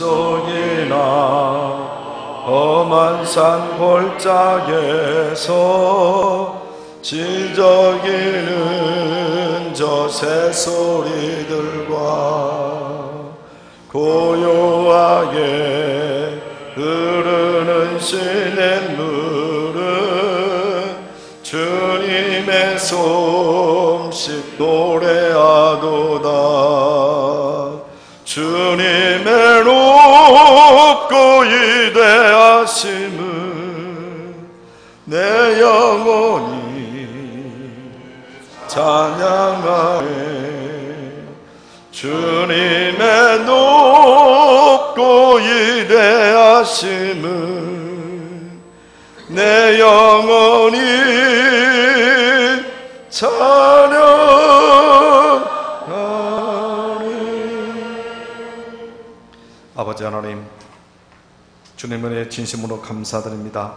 속이나 험한 산 골짜기에서 지저귀는 저 새소리들과 고요하게 흐르는 시냇물은 주님의 솜씨 노래하도다. 주님의 높고 위대하심은 내 영혼이 찬양하네. 주님의 높고 위대하심은 내 영혼이 찬양하네. 아버지 하나님, 주님 은혜에 진심으로 감사드립니다.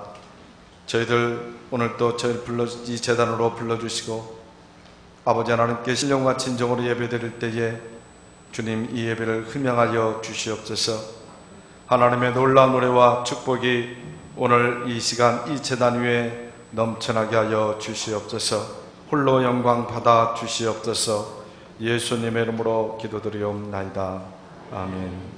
저희들 오늘 또 저희를 이 제단으로 불러주시고 아버지 하나님께 신령과 진정으로 예배드릴 때에 주님 이 예배를 흠양하여 주시옵소서. 하나님의 놀라운 노래와 축복이 오늘 이 시간 이 제단 위에 넘쳐나게 하여 주시옵소서. 홀로 영광 받아 주시옵소서. 예수님의 이름으로 기도드리옵나이다. 아멘.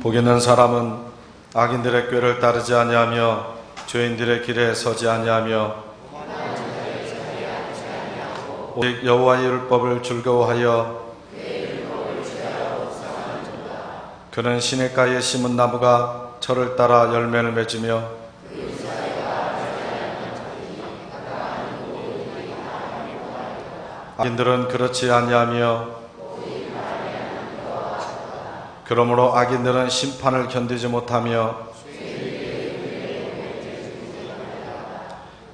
복 있는 사람은 악인들의 꾀를 따르지 아니하며 죄인들의 길에 서지 아니하며 오직 여호와의 율법을 즐거워하여 그는 시냇가에 심은 나무가 철을 따라 열매를 맺으며 악인들은 그렇지 아니하며 그러므로 악인들은 심판을 견디지 못하며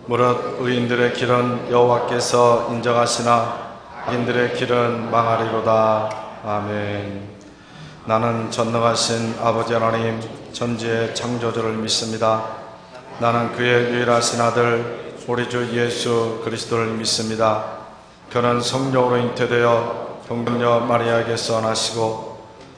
무릇 의인들의 길은 여호와께서 인정하시나 악인들의 길은 망하리로다. 아멘. 나는 전능하신 아버지 하나님 천지의 창조주를 믿습니다. 나는 그의 유일하신 아들 우리 주 예수 그리스도를 믿습니다. 그는 성령으로 잉태되어 동정녀 마리아에게서 나시고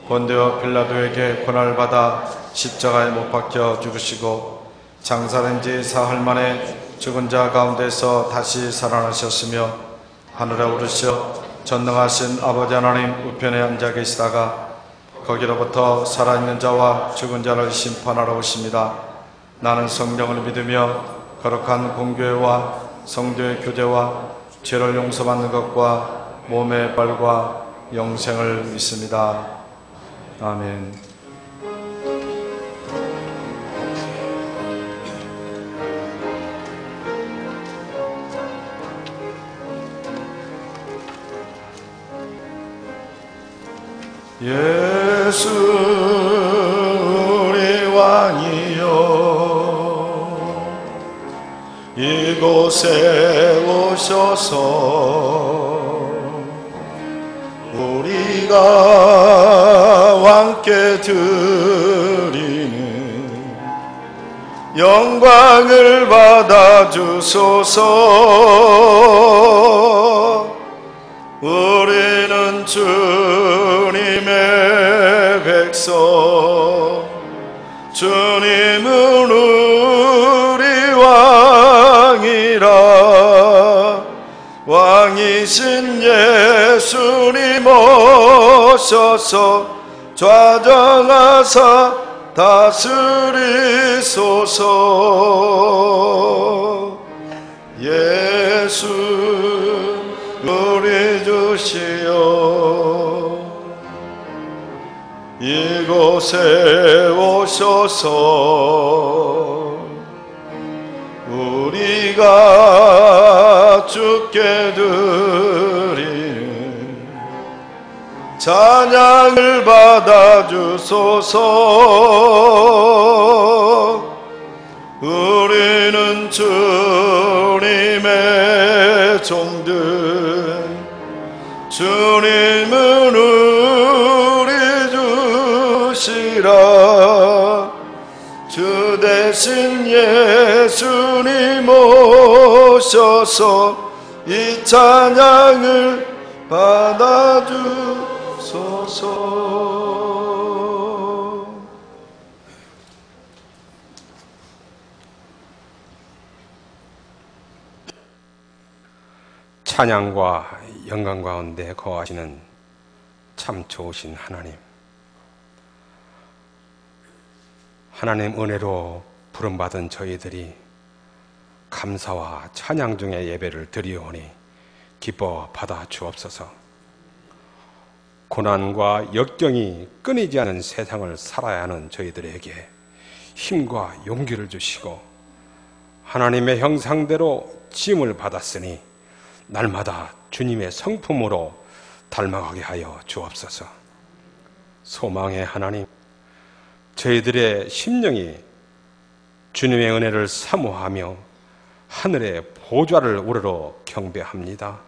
본디오 빌라도에게 고난을 받아 십자가에 못 박혀 죽으시고 장사된 지 사흘 만에 죽은 자 가운데서 다시 살아나셨으며 하늘에 오르시어 전능하신 아버지 하나님 우편에 앉아 계시다가 거기로부터 살아있는 자와 죽은 자를 심판하러 오십니다. 나는 성령을 믿으며 거룩한 공교회와 성도의 교제와 죄를 용서받는 것과 몸의 부활과 영생을 믿습니다. 아멘. 예수 우리 왕이여 이곳에 오셔서 우리가 왕께 드리는 영광을 받아주소서. 우리는 주님의 백성, 주님은 우리 왕이라. 왕이신 예수님 오셔서 좌정하사 다스리소서. 예수 우리 주시여 이곳에 오셔서 우리가 주께 드리는 찬양을 받아주소서. 우리는 주님의 종들, 주님은 우리 주시라. 주 대신 예수님 오셔서 이 찬양을 받아주소서. 찬양과 영광 가운데 거하시는 참 좋으신 하나님, 하나님 은혜로 부름받은 저희들이 감사와 찬양 중에 예배를 드리오니 기뻐 받아 주옵소서. 고난과 역경이 끊이지 않은 세상을 살아야 하는 저희들에게 힘과 용기를 주시고, 하나님의 형상대로 지음을 받았으니 날마다 주님의 성품으로 닮아가게 하여 주옵소서. 소망의 하나님, 저희들의 심령이 주님의 은혜를 사모하며 하늘의 보좌를 우러러 경배합니다.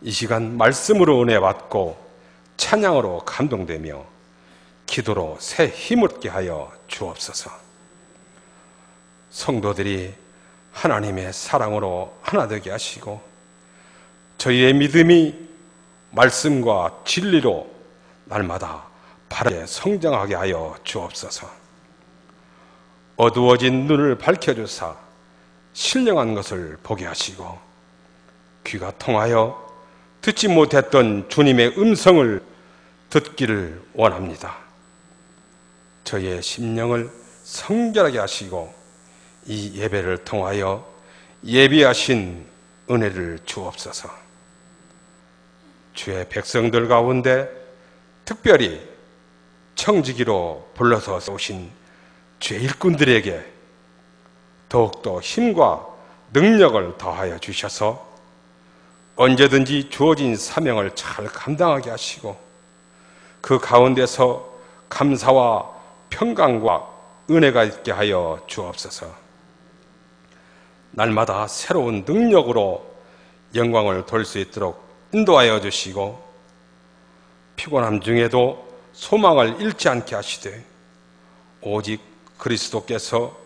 이 시간 말씀으로 은혜 받고 찬양으로 감동되며 기도로 새 힘을 얻게 하여 주옵소서. 성도들이 하나님의 사랑으로 하나 되게 하시고, 저희의 믿음이 말씀과 진리로 날마다 바르게 성장하게 하여 주옵소서. 어두워진 눈을 밝혀주사 신령한 것을 보게 하시고, 귀가 통하여 듣지 못했던 주님의 음성을 듣기를 원합니다. 저희의 심령을 성결하게 하시고 이 예배를 통하여 예비하신 은혜를 주옵소서. 주의 백성들 가운데 특별히 청지기로 불러서 오신 주의 일꾼들에게 더욱더 힘과 능력을 더하여 주셔서 언제든지 주어진 사명을 잘 감당하게 하시고, 그 가운데서 감사와 평강과 은혜가 있게 하여 주옵소서. 날마다 새로운 능력으로 영광을 돌릴 수 있도록 인도하여 주시고, 피곤함 중에도 소망을 잃지 않게 하시되 오직 그리스도께서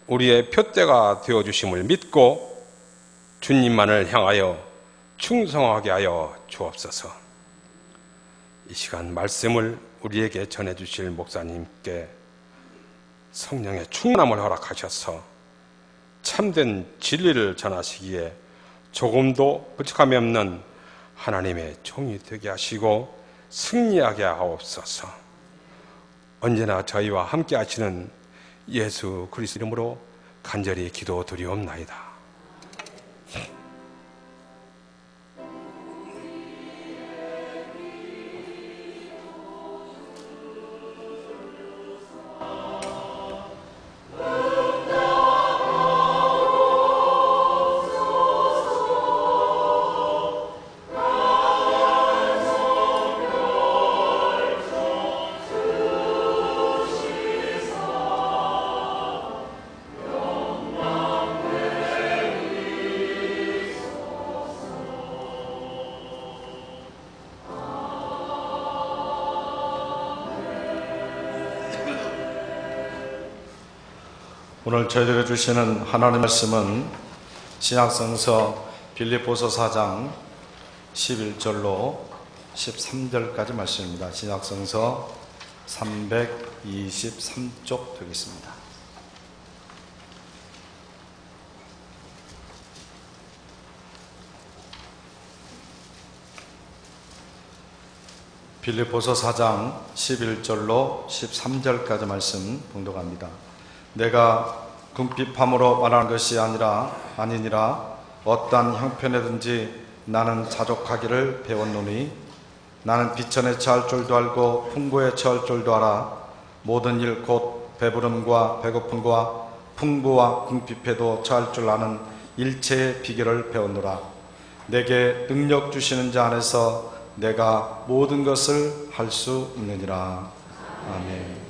우리의 표대가 되어주심을 믿고 주님만을 향하여 충성하게 하여 주옵소서. 이 시간 말씀을 우리에게 전해주실 목사님께 성령의 충만함을 허락하셔서 참된 진리를 전하시기에 조금도 부족함이 없는 하나님의 종이 되게 하시고 승리하게 하옵소서. 언제나 저희와 함께 하시는 예수 그리스도 이름으로 간절히 기도드리옵나이다. 오늘 저희들에게 주시는 하나님의 말씀은 신약성서 빌립보서 4장 11절로 13절까지 말씀입니다. 신약성서 323쪽 되겠습니다. 빌립보서 4장 11절로 13절까지 말씀 봉독합니다. 내가 궁핍함으로 말하는 것이 아니니라. 어떠한 형편에든지 나는 자족하기를 배웠노니, 나는 비천에 처할 줄도 알고 풍부에 처할 줄도 알아. 모든 일 곧 배부름과 배고픔과 풍부와 궁핍에도 처할 줄 아는 일체의 비결을 배웠노라. 내게 능력 주시는 자 안에서 내가 모든 것을 할 수 있느니라. 아멘.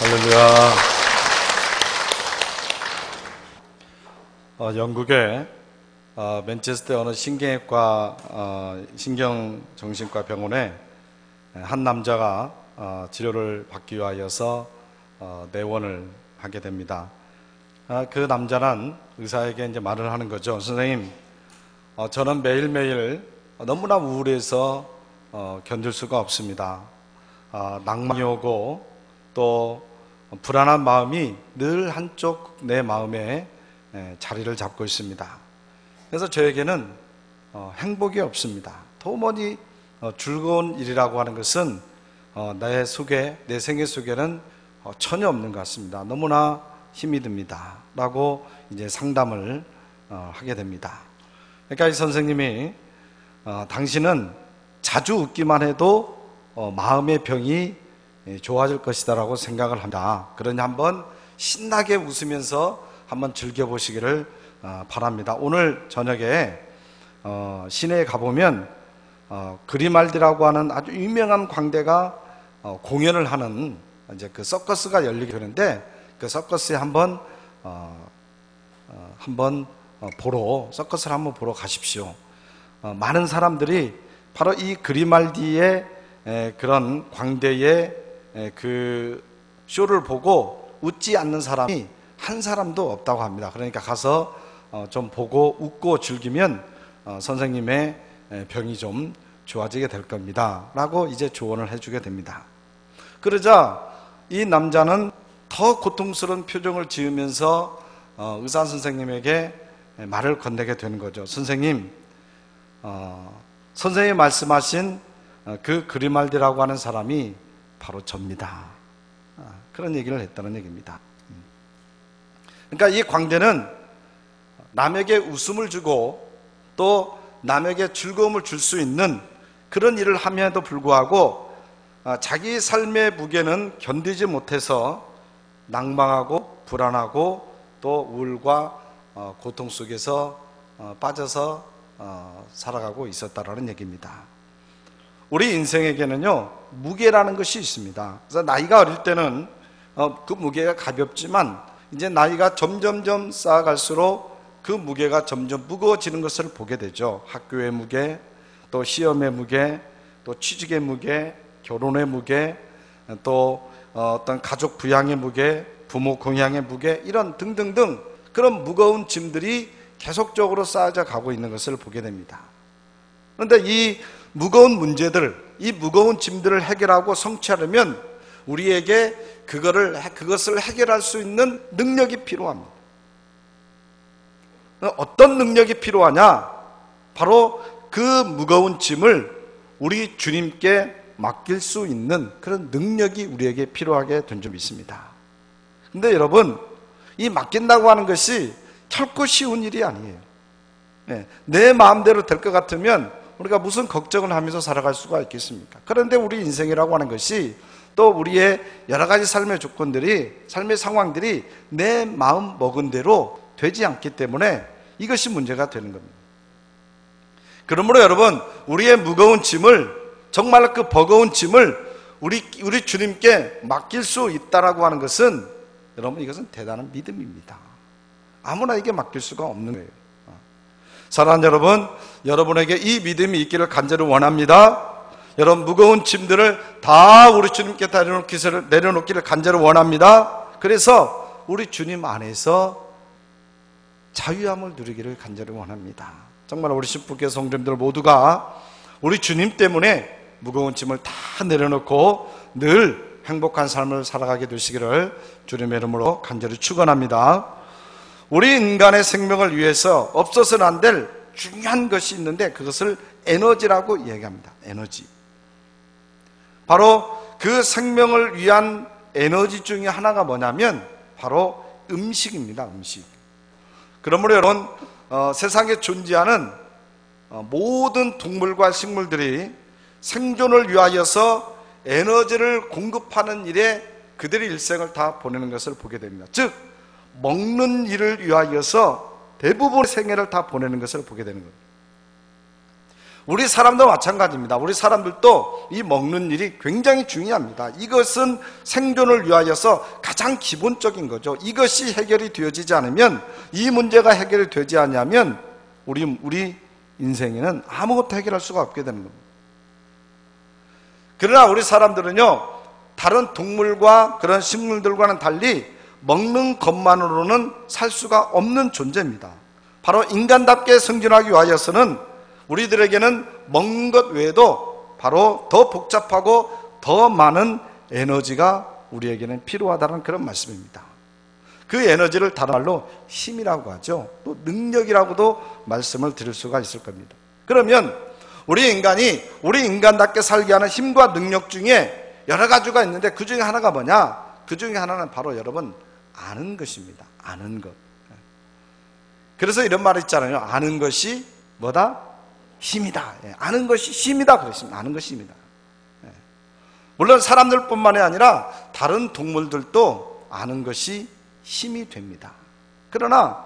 할렐루야. 영국의 맨체스터 어느 신경정신과 병원에 한 남자가 치료를 받기 위하여서 내원을 하게 됩니다. 그 남자는 의사에게 이제 말을 하는 거죠. 선생님, 저는 매일매일 너무나 우울해서 견딜 수가 없습니다. 낭만이 오고 또 불안한 마음이 늘 한쪽 내 마음에 자리를 잡고 있습니다. 그래서 저에게는 행복이 없습니다. 도무지 즐거운 일이라고 하는 것은 내 생애 속에는 전혀 없는 것 같습니다. 너무나 힘이 듭니다. 라고 이제 상담을 하게 됩니다. 그러니까 이 선생님이 당신은 자주 웃기만 해도 마음의 병이 좋아질 것이다 라고 생각을 합니다. 그러니 한번 신나게 웃으면서 한번 즐겨보시기를 바랍니다. 오늘 저녁에 시내에 가보면 그리말디라고 하는 아주 유명한 광대가 공연을 하는 이제 그 서커스가 열리게 되는데, 그 서커스에 한번 서커스를 한번 보러 가십시오. 많은 사람들이 바로 이 그리말디의 그런 광대의 그 쇼를 보고 웃지 않는 사람이 한 사람도 없다고 합니다. 그러니까 가서 좀 보고 웃고 즐기면 선생님의 병이 좀 좋아지게 될 겁니다. 라고 이제 조언을 해주게 됩니다. 그러자 이 남자는 더 고통스러운 표정을 지으면서 의사 선생님에게 말을 건네게 되는 거죠. 선생님, 선생님이 말씀하신 그 그리말디라고 하는 사람이 바로 접니다. 그런 얘기를 했다는 얘기입니다. 그러니까 이 광대는 남에게 웃음을 주고 또 남에게 즐거움을 줄 수 있는 그런 일을 함에도 불구하고 자기 삶의 무게는 견디지 못해서 낭망하고 불안하고 또 우울과 고통 속에서 빠져서 살아가고 있었다라는 얘기입니다. 우리 인생에게는요, 무게라는 것이 있습니다. 그래서 나이가 어릴 때는 그 무게가 가볍지만 이제 나이가 점점점 쌓아갈수록 그 무게가 점점 무거워지는 것을 보게 되죠. 학교의 무게, 또 시험의 무게, 또 취직의 무게, 결혼의 무게, 또 어떤 가족 부양의 무게, 부모 공양의 무게, 이런 등등등 그런 무거운 짐들이 계속적으로 쌓여져 가고 있는 것을 보게 됩니다. 그런데 이 무거운 문제들, 이 무거운 짐들을 해결하고 성취하려면 우리에게 그것을 해결할 수 있는 능력이 필요합니다. 어떤 능력이 필요하냐? 바로 그 무거운 짐을 우리 주님께 맡길 수 있는 그런 능력이 우리에게 필요하게 된 점이 있습니다. 근데 여러분, 이 맡긴다고 하는 것이 결코 쉬운 일이 아니에요. 내 마음대로 될 것 같으면 우리가 무슨 걱정을 하면서 살아갈 수가 있겠습니까? 그런데 우리 인생이라고 하는 것이 또 우리의 여러 가지 삶의 조건들이, 삶의 상황들이 내 마음 먹은 대로 되지 않기 때문에 이것이 문제가 되는 겁니다. 그러므로 여러분, 우리의 무거운 짐을, 정말 그 버거운 짐을 우리 주님께 맡길 수 있다라고 하는 것은, 여러분, 이것은 대단한 믿음입니다. 아무나에게 맡길 수가 없는 거예요. 사랑하는 여러분, 여러분에게 이 믿음이 있기를 간절히 원합니다. 여러분, 무거운 짐들을 다 우리 주님께 내려놓기를 간절히 원합니다. 그래서 우리 주님 안에서 자유함을 누리기를 간절히 원합니다. 정말 우리 신부께 성도님들 모두가 우리 주님 때문에 무거운 짐을 다 내려놓고 늘 행복한 삶을 살아가게 되시기를 주님의 이름으로 간절히 축원합니다. 우리 인간의 생명을 위해서 없어서는 안 될 중요한 것이 있는데 그것을 에너지라고 이야기합니다. 에너지. 바로 그 생명을 위한 에너지 중에 하나가 뭐냐면 바로 음식입니다. 음식. 그러므로 여러분, 세상에 존재하는 모든 동물과 식물들이 생존을 위하여서 에너지를 공급하는 일에 그들의 일생을 다 보내는 것을 보게 됩니다. 즉, 먹는 일을 위하여서 대부분의 생애를 다 보내는 것을 보게 되는 겁니다. 우리 사람도 마찬가지입니다. 우리 사람들도 이 먹는 일이 굉장히 중요합니다. 이것은 생존을 위하여서 가장 기본적인 거죠. 이것이 해결이 되어지지 않으면, 이 문제가 해결이 되지 않으면 우리 인생에는 아무것도 해결할 수가 없게 되는 겁니다. 그러나 우리 사람들은요, 다른 동물과 그런 식물들과는 달리 먹는 것만으로는 살 수가 없는 존재입니다. 바로 인간답게 성장하기 위하여서는 우리들에게는 먹는 것 외에도 바로 더 복잡하고 더 많은 에너지가 우리에게는 필요하다는 그런 말씀입니다. 그 에너지를 다른 말로 힘이라고 하죠. 또 능력이라고도 말씀을 드릴 수가 있을 겁니다. 그러면 우리 인간답게 살게 하는 힘과 능력 중에 여러 가지가 있는데 그 중에 하나가 뭐냐? 그 중에 하나는 바로 여러분 아는 것입니다. 아는 것. 그래서 이런 말이 있잖아요. 아는 것이 뭐다? 힘이다. 아는 것이 힘이다 그랬습니다. 아는 것이 힘이다. 물론 사람들뿐만이 아니라 다른 동물들도 아는 것이 힘이 됩니다. 그러나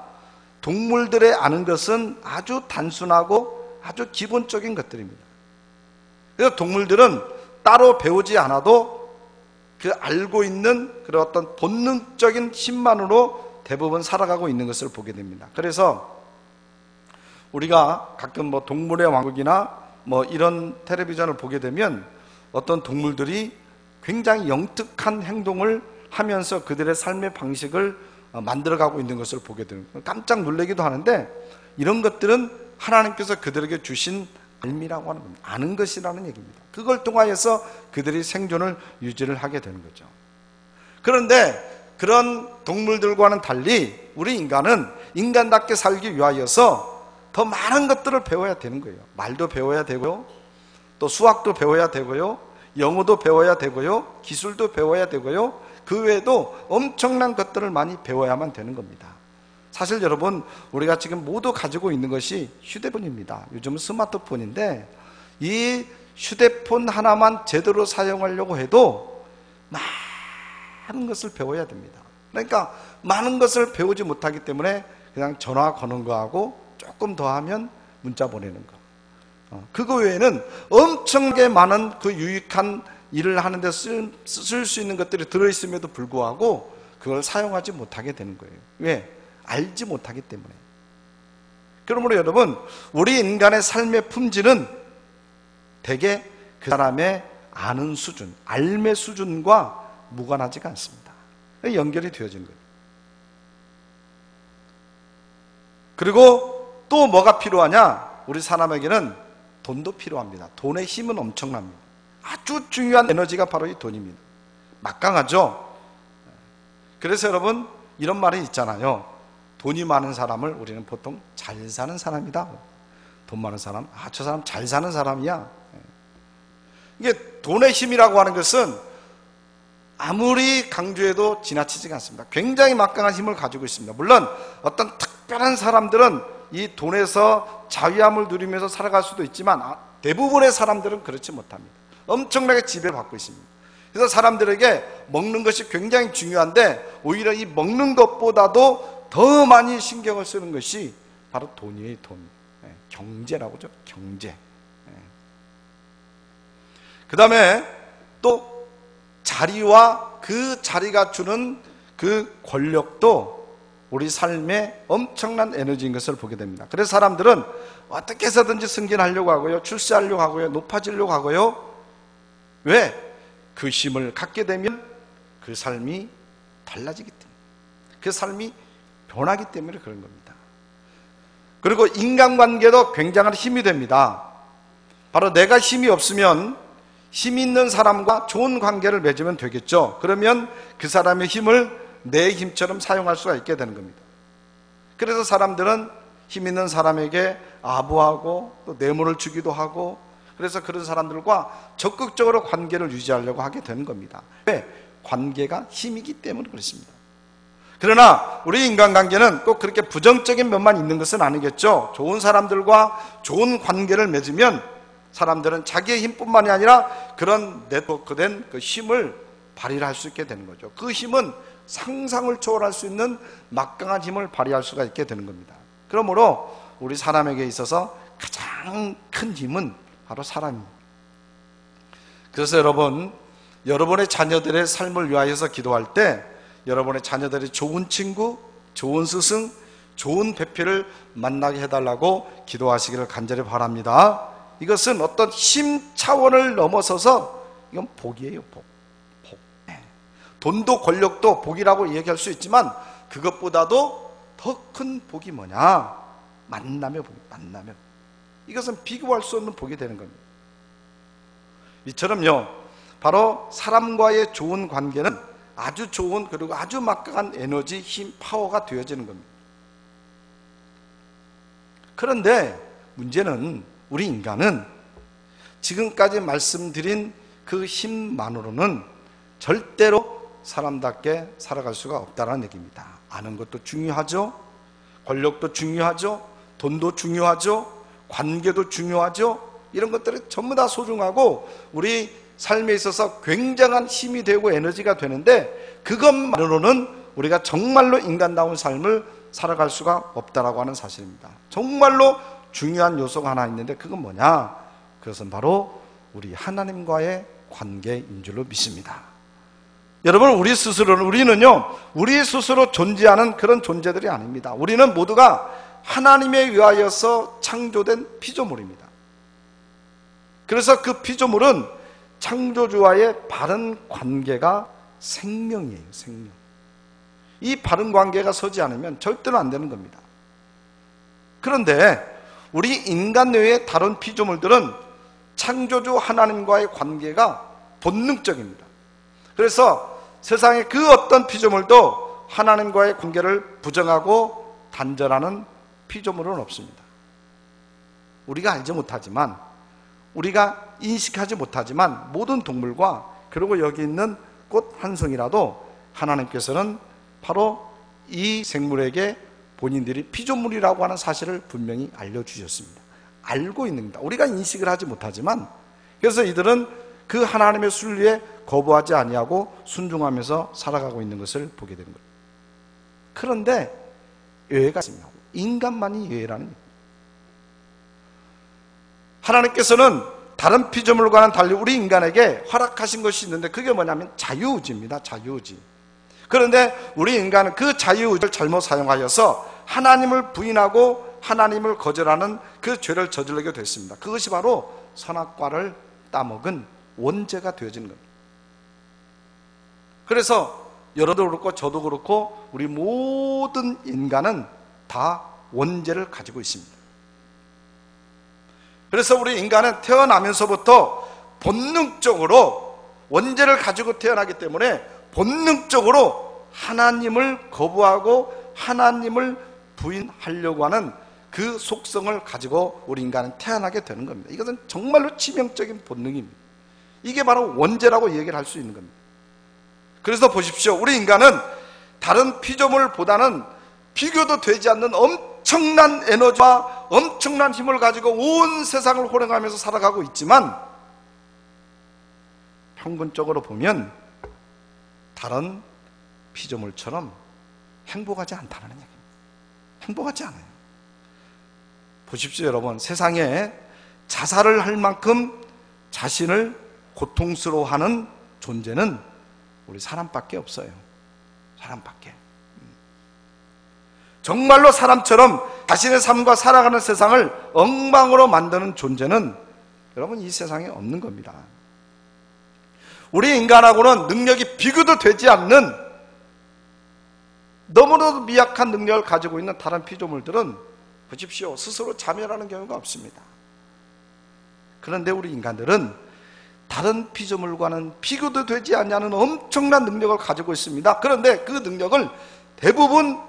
동물들의 아는 것은 아주 단순하고 아주 기본적인 것들입니다. 그래서 동물들은 따로 배우지 않아도 그 알고 있는 그런 어떤 본능적인 힘만으로 대부분 살아가고 있는 것을 보게 됩니다. 그래서 우리가 가끔 뭐 동물의 왕국이나 뭐 이런 텔레비전을 보게 되면 어떤 동물들이 굉장히 영특한 행동을 하면서 그들의 삶의 방식을 만들어가고 있는 것을 보게 됩니다. 깜짝 놀라기도 하는데 이런 것들은 하나님께서 그들에게 주신 알미라고 하는 겁니다. 아는 것이라는 얘기입니다. 그걸 통하여서 그들이 생존을 유지를 하게 되는 거죠. 그런데 그런 동물들과는 달리 우리 인간은 인간답게 살기 위하여서 더 많은 것들을 배워야 되는 거예요. 말도 배워야 되고요, 또 수학도 배워야 되고요, 영어도 배워야 되고요, 기술도 배워야 되고요, 그 외에도 엄청난 것들을 많이 배워야만 되는 겁니다. 사실 여러분, 우리가 지금 모두 가지고 있는 것이 휴대폰입니다. 요즘은 스마트폰인데 이 휴대폰 하나만 제대로 사용하려고 해도 많은 것을 배워야 됩니다. 그러니까 많은 것을 배우지 못하기 때문에 그냥 전화 거는 거하고 조금 더 하면 문자 보내는 거, 그거 외에는 엄청나게 많은 그 유익한 일을 하는데 쓸 수 있는 것들이 들어있음에도 불구하고 그걸 사용하지 못하게 되는 거예요. 왜? 알지 못하기 때문에. 그러므로 여러분, 우리 인간의 삶의 품질은 대개 그 사람의 아는 수준, 알매 수준과 무관하지가 않습니다. 연결이 되어지는 거예요. 그리고 또 뭐가 필요하냐? 우리 사람에게는 돈도 필요합니다. 돈의 힘은 엄청납니다. 아주 중요한 에너지가 바로 이 돈입니다. 막강하죠? 그래서 여러분, 이런 말이 있잖아요. 돈이 많은 사람을 우리는 보통 잘 사는 사람이다. 돈 많은 사람, 저 사람 잘 사는 사람이야. 이게 돈의 힘이라고 하는 것은 아무리 강조해도 지나치지가 않습니다. 굉장히 막강한 힘을 가지고 있습니다. 물론 어떤 특별한 사람들은 이 돈에서 자유함을 누리면서 살아갈 수도 있지만 대부분의 사람들은 그렇지 못합니다. 엄청나게 지배를 받고 있습니다. 그래서 사람들에게 먹는 것이 굉장히 중요한데 오히려 이 먹는 것보다도 더 많이 신경을 쓰는 것이 바로 돈이에요. 돈. 경제라고 하죠. 경제. 그 다음에 또 자리와 그 자리가 주는 그 권력도 우리 삶에 엄청난 에너지인 것을 보게 됩니다. 그래서 사람들은 어떻게 해서든지 승진하려고 하고요, 출세하려고 하고요, 높아지려고 하고요. 왜? 그 힘을 갖게 되면 그 삶이 달라지기 때문에, 그 삶이 변하기 때문에 그런 겁니다. 그리고 인간관계도 굉장한 힘이 됩니다. 바로 내가 힘이 없으면 힘 있는 사람과 좋은 관계를 맺으면 되겠죠. 그러면 그 사람의 힘을 내 힘처럼 사용할 수가 있게 되는 겁니다. 그래서 사람들은 힘 있는 사람에게 아부하고 또 뇌물을 주기도 하고, 그래서 그런 사람들과 적극적으로 관계를 유지하려고 하게 되는 겁니다. 왜? 관계가 힘이기 때문에 그렇습니다. 그러나 우리 인간관계는 꼭 그렇게 부정적인 면만 있는 것은 아니겠죠. 좋은 사람들과 좋은 관계를 맺으면 사람들은 자기의 힘뿐만이 아니라 그런 네트워크된 그 힘을 발휘할 수 있게 되는 거죠. 그 힘은 상상을 초월할 수 있는 막강한 힘을 발휘할 수가 있게 되는 겁니다. 그러므로 우리 사람에게 있어서 가장 큰 힘은 바로 사람입니다. 그래서 여러분, 여러분의 자녀들의 삶을 위하여서 기도할 때 여러분의 자녀들이 좋은 친구, 좋은 스승, 좋은 배필을 만나게 해달라고 기도하시기를 간절히 바랍니다. 이것은 어떤 힘 차원을 넘어서서 이건 복이에요. 복. 돈도 권력도 복이라고 얘기할 수 있지만 그것보다도 더 큰 복이 뭐냐? 만남의 복, 만남의 복. 이것은 비교할 수 없는 복이 되는 겁니다. 이처럼요, 바로 사람과의 좋은 관계는 아주 좋은, 그리고 아주 막강한 에너지, 힘, 파워가 되어지는 겁니다. 그런데 문제는 우리 인간은 지금까지 말씀드린 그 힘만으로는 절대로 사람답게 살아갈 수가 없다는 얘기입니다. 아는 것도 중요하죠. 권력도 중요하죠. 돈도 중요하죠. 관계도 중요하죠. 이런 것들이 전부 다 소중하고 우리 삶에 있어서 굉장한 힘이 되고 에너지가 되는데, 그것만으로는 우리가 정말로 인간다운 삶을 살아갈 수가 없다라고 하는 사실입니다. 정말로 중요한 요소가 하나 있는데, 그건 뭐냐? 그것은 바로 우리 하나님과의 관계인 줄로 믿습니다. 여러분, 우리는요, 우리 스스로 존재하는 그런 존재들이 아닙니다. 우리는 모두가 하나님에 의하여서 창조된 피조물입니다. 그래서 그 피조물은 창조주와의 바른 관계가 생명이에요. 생명. 이 바른 관계가 서지 않으면 절대로 안 되는 겁니다. 그런데 우리 인간 외의 다른 피조물들은 창조주 하나님과의 관계가 본능적입니다. 그래서 세상의 그 어떤 피조물도 하나님과의 관계를 부정하고 단절하는 피조물은 없습니다. 우리가 알지 못하지만, 우리가 인식하지 못하지만 모든 동물과, 그리고 여기 있는 꽃 한 송이라도 하나님께서는 바로 이 생물에게 본인들이 피조물이라고 하는 사실을 분명히 알려주셨습니다. 알고 있는 겁니다. 우리가 인식을 하지 못하지만, 그래서 이들은 그 하나님의 순리에 거부하지 아니하고 순종하면서 살아가고 있는 것을 보게 되는 거예요. 그런데 예외가 있습니다. 인간만이 예외라는 겁니다. 하나님께서는 다른 피조물과는 달리 우리 인간에게 허락하신 것이 있는데, 그게 뭐냐면 자유의지입니다. 자유의지. 그런데 우리 인간은 그 자유의지를 잘못 사용하여서 하나님을 부인하고 하나님을 거절하는 그 죄를 저지르게 됐습니다. 그것이 바로 선악과를 따먹은 원죄가 되어지는 겁니다. 그래서 여러도 그렇고 저도 그렇고 우리 모든 인간은 다 원죄를 가지고 있습니다. 그래서 우리 인간은 태어나면서부터 본능적으로 원죄를 가지고 태어나기 때문에 본능적으로 하나님을 거부하고 하나님을 부인하려고 하는 그 속성을 가지고 우리 인간은 태어나게 되는 겁니다. 이것은 정말로 치명적인 본능입니다. 이게 바로 원죄라고 얘기를 할 수 있는 겁니다. 그래서 보십시오. 우리 인간은 다른 피조물보다는 비교도 되지 않는 엄청난 에너지와 엄청난 힘을 가지고 온 세상을 호령하면서 살아가고 있지만, 평균적으로 보면 다른 피조물처럼 행복하지 않다는 얘기입니다. 행복하지 않아요. 보십시오, 여러분. 세상에 자살을 할 만큼 자신을 고통스러워하는 존재는 우리 사람밖에 없어요. 사람밖에. 정말로 사람처럼 자신의 삶과 살아가는 세상을 엉망으로 만드는 존재는 여러분 이 세상에 없는 겁니다. 우리 인간하고는 능력이 비교도 되지 않는 너무나도 미약한 능력을 가지고 있는 다른 피조물들은 보십시오, 스스로 자멸하는 경우가 없습니다. 그런데 우리 인간들은 다른 피조물과는 비교도 되지 않는 엄청난 능력을 가지고 있습니다. 그런데 그 능력을 대부분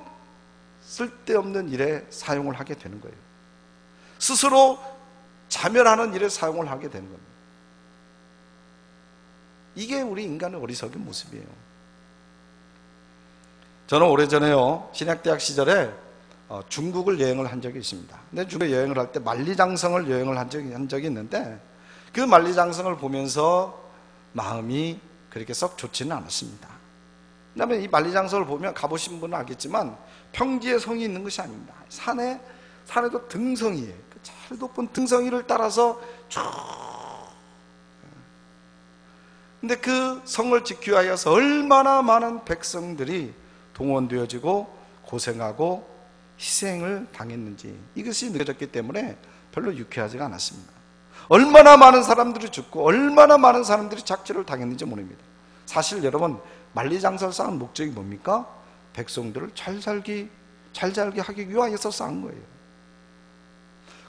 쓸데없는 일에 사용을 하게 되는 거예요. 스스로 자멸하는 일에 사용을 하게 되는 겁니다. 이게 우리 인간의 어리석은 모습이에요. 저는 오래전에요, 신학대학 시절에 중국을 여행을 한 적이 있습니다. 근데 중국에 여행을 할 때 만리장성을 여행을 한 적이 있는데, 그 만리장성을 보면서 마음이 그렇게 썩 좋지는 않았습니다. 그 다음에 이 만리장성을 보면, 가보신 분은 알겠지만 평지에 성이 있는 것이 아닙니다. 산에도 등성이에요. 그 잘 높은 등성이를 따라서 쭉. 근데 그 성을 지키기 위하여서 얼마나 많은 백성들이 동원되어지고 고생하고 희생을 당했는지 이것이 느껴졌기 때문에 별로 유쾌하지가 않았습니다. 얼마나 많은 사람들이 죽고 얼마나 많은 사람들이 착취를 당했는지 모릅니다. 사실 여러분, 만리장성을 쌓은 목적이 뭡니까? 백성들을 잘 살게 하기 위하여서 쌓은 거예요.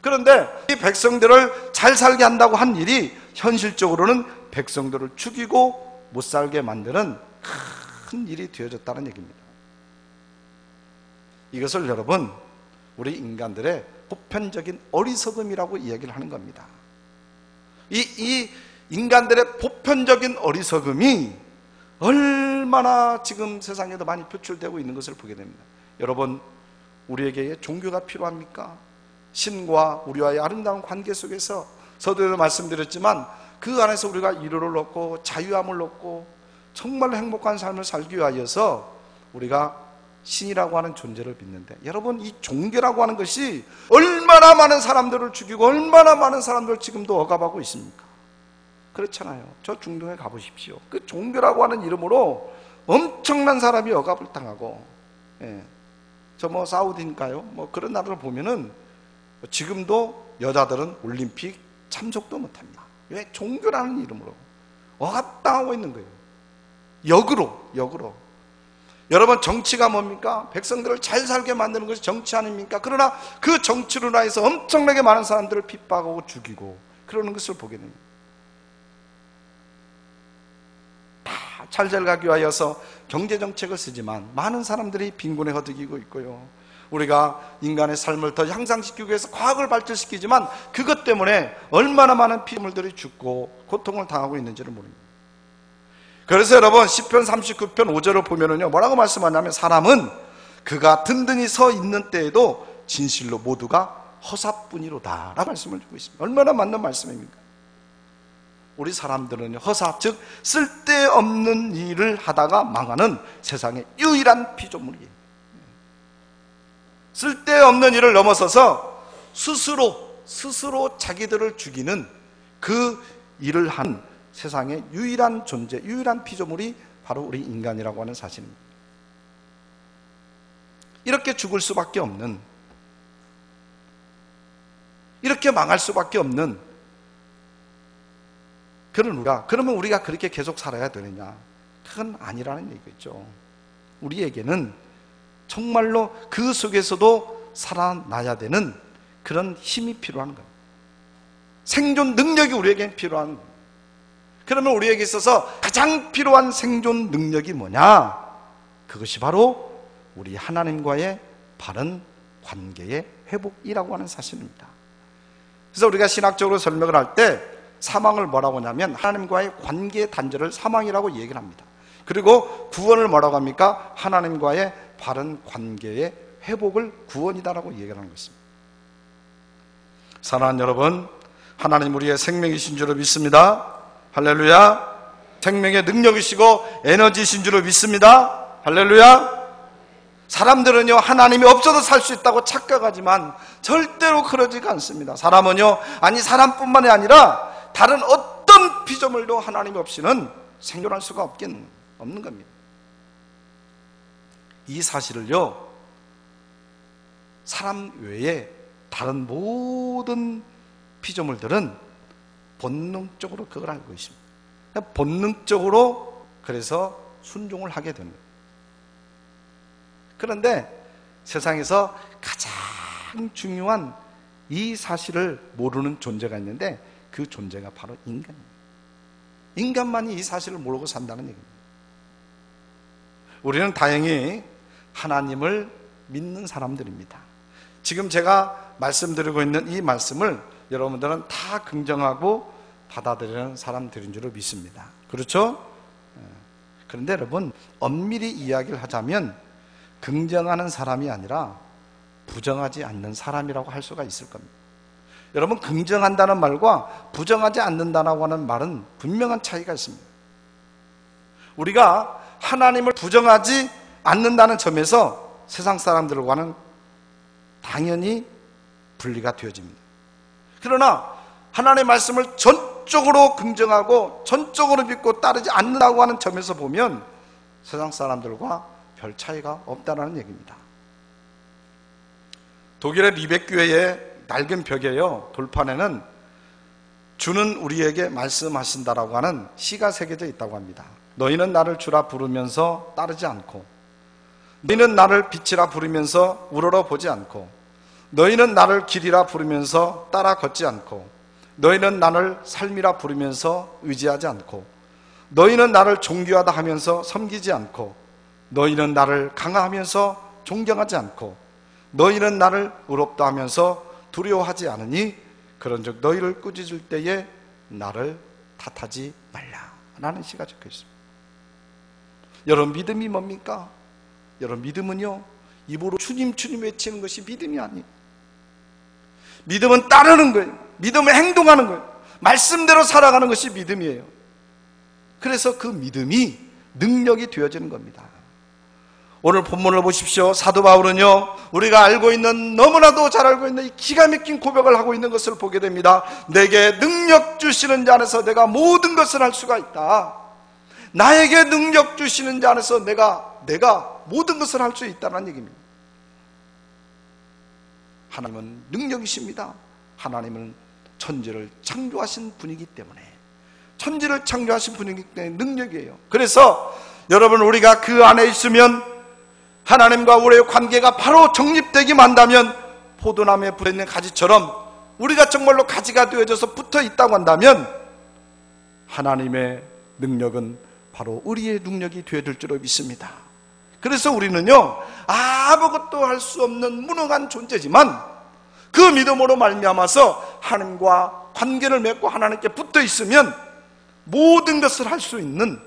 그런데 이 백성들을 잘 살게 한다고 한 일이 현실적으로는 백성들을 죽이고 못 살게 만드는 큰 일이 되어졌다는 얘기입니다. 이것을 여러분, 우리 인간들의 보편적인 어리석음이라고 이야기를 하는 겁니다. 이 인간들의 보편적인 어리석음이 얼마나 지금 세상에도 많이 표출되고 있는 것을 보게 됩니다. 여러분, 우리에게 종교가 필요합니까? 신과 우리와의 아름다운 관계 속에서 서두에도 말씀드렸지만 그 안에서 우리가 위로를 얻고 자유함을 얻고 정말로 행복한 삶을 살기 위하여서 우리가 신이라고 하는 존재를 믿는데, 여러분, 이 종교라고 하는 것이 얼마나 많은 사람들을 죽이고 얼마나 많은 사람들을 지금도 억압하고 있습니까? 그렇잖아요. 저 중동에 가보십시오. 그 종교라고 하는 이름으로 엄청난 사람이 억압을 당하고, 저 사우디인가요? 그런 나라를 보면은 지금도 여자들은 올림픽 참석도 못합니다. 왜? 종교라는 이름으로 억압당하고 있는 거예요. 역으로. 여러분, 정치가 뭡니까? 백성들을 잘 살게 만드는 것이 정치 아닙니까? 그러나 그 정치로 인해서 엄청나게 많은 사람들을 핍박하고 죽이고 그러는 것을 보게 됩니다. 다 잘 가기 위하여서 경제정책을 쓰지만 많은 사람들이 빈곤에 허덕이고 있고요. 우리가 인간의 삶을 더 향상시키기 위해서 과학을 발전시키지만 그것 때문에 얼마나 많은 피조물들이 죽고 고통을 당하고 있는지를 모릅니다. 그래서 여러분, 시편 39편 5절을 보면은요, 뭐라고 말씀하냐면, 사람은 그가 든든히 서 있는 때에도 진실로 모두가 허사뿐이로다 라고 말씀을 주고 있습니다. 얼마나 맞는 말씀입니까? 우리 사람들은요, 허사, 즉 쓸데없는 일을 하다가 망하는 세상의 유일한 피조물이에요. 쓸데없는 일을 넘어서서 스스로 자기들을 죽이는 그 일을 한 세상의 유일한 존재, 유일한 피조물이 바로 우리 인간이라고 하는 사실입니다. 이렇게 죽을 수밖에 없는, 이렇게 망할 수밖에 없는 그러면 우리가 그렇게 계속 살아야 되느냐? 그건 아니라는 얘기겠죠. 우리에게는 정말로 그 속에서도 살아나야 되는 그런 힘이 필요한 거예요. 생존 능력이 우리에게 필요한 거예요. 그러면 우리에게 있어서 가장 필요한 생존 능력이 뭐냐? 그것이 바로 우리 하나님과의 바른 관계의 회복이라고 하는 사실입니다. 그래서 우리가 신학적으로 설명을 할 때 사망을 뭐라고 하냐면 하나님과의 관계 단절을 사망이라고 얘기를 합니다. 그리고 구원을 뭐라고 합니까? 하나님과의 바른 관계의 회복을 구원이다라고 얘기를 하는 것입니다. 사랑하는 여러분, 하나님 우리의 생명이신 줄로 믿습니다. 할렐루야. 생명의 능력이시고 에너지이신 줄로 믿습니다. 할렐루야. 사람들은요, 하나님이 없어도 살 수 있다고 착각하지만 절대로 그러지가 않습니다. 사람은요, 아니 사람뿐만이 아니라 다른 어떤 피조물도 하나님 없이는 생존할 수가 없는 겁니다. 이 사실을요, 사람 외에 다른 모든 피조물들은 본능적으로 그걸 알고 있습니다. 본능적으로 그래서 순종을 하게 됩니다. 그런데 세상에서 가장 중요한 이 사실을 모르는 존재가 있는데 그 존재가 바로 인간입니다. 인간만이 이 사실을 모르고 산다는 얘기입니다. 우리는 다행히 하나님을 믿는 사람들입니다. 지금 제가 말씀드리고 있는 이 말씀을 여러분들은 다 긍정하고 받아들이는 사람들인 줄로 믿습니다. 그렇죠? 그런데 여러분, 엄밀히 이야기를 하자면 긍정하는 사람이 아니라 부정하지 않는 사람이라고 할 수가 있을 겁니다. 여러분, 긍정한다는 말과 부정하지 않는다라고 하는 말은 분명한 차이가 있습니다. 우리가 하나님을 부정하지 않는다는 점에서 세상 사람들과는 당연히 분리가 되어집니다. 그러나 하나님의 말씀을 전적으로 긍정하고 전적으로 믿고 따르지 않는다고 하는 점에서 보면 세상 사람들과 별 차이가 없다는 얘기입니다. 독일의 리벡 교회의 낡은 벽에요, 돌판에는 주는 우리에게 말씀하신다라고 하는 시가 새겨져 있다고 합니다. 너희는 나를 주라 부르면서 따르지 않고, 너희는 나를 빛이라 부르면서 우러러 보지 않고, 너희는 나를 길이라 부르면서 따라 걷지 않고, 너희는 나를 삶이라 부르면서 의지하지 않고, 너희는 나를 존귀하다 하면서 섬기지 않고, 너희는 나를 강화하면서 존경하지 않고, 너희는 나를 의롭다 하면서 두려워하지 않으니, 그런즉 너희를 꾸짖을 때에 나를 탓하지 말라라는 시가 적혀 있습니다. 여러분, 믿음이 뭡니까? 여러분, 믿음은요, 입으로 주님 주님 외치는 것이 믿음이 아니에요. 믿음은 따르는 거예요. 믿음은 행동하는 거예요. 말씀대로 살아가는 것이 믿음이에요. 그래서 그 믿음이 능력이 되어지는 겁니다. 오늘 본문을 보십시오. 사도 바울은요, 우리가 알고 있는, 너무나도 잘 알고 있는 이 기가 막힌 고백을 하고 있는 것을 보게 됩니다. 내게 능력 주시는 자 안에서 내가 모든 것을 할 수가 있다. 나에게 능력 주시는 자 안에서 내가 모든 것을 할 수 있다는 얘기입니다. 하나님은 능력이십니다. 하나님은 천지를 창조하신 분이기 때문에, 천지를 창조하신 분이기 때문에 능력이에요. 그래서 여러분, 우리가 그 안에 있으면 하나님과 우리의 관계가 바로 정립되기만 한다면, 포도나무에 붙어있는 가지처럼 우리가 정말로 가지가 되어져서 붙어 있다고 한다면, 하나님의 능력은 바로 우리의 능력이 되어질 줄로 믿습니다. 그래서 우리는요, 아무것도 할 수 없는 무능한 존재지만 그 믿음으로 말미암아서 하나님과 관계를 맺고 하나님께 붙어 있으면 모든 것을 할 수 있는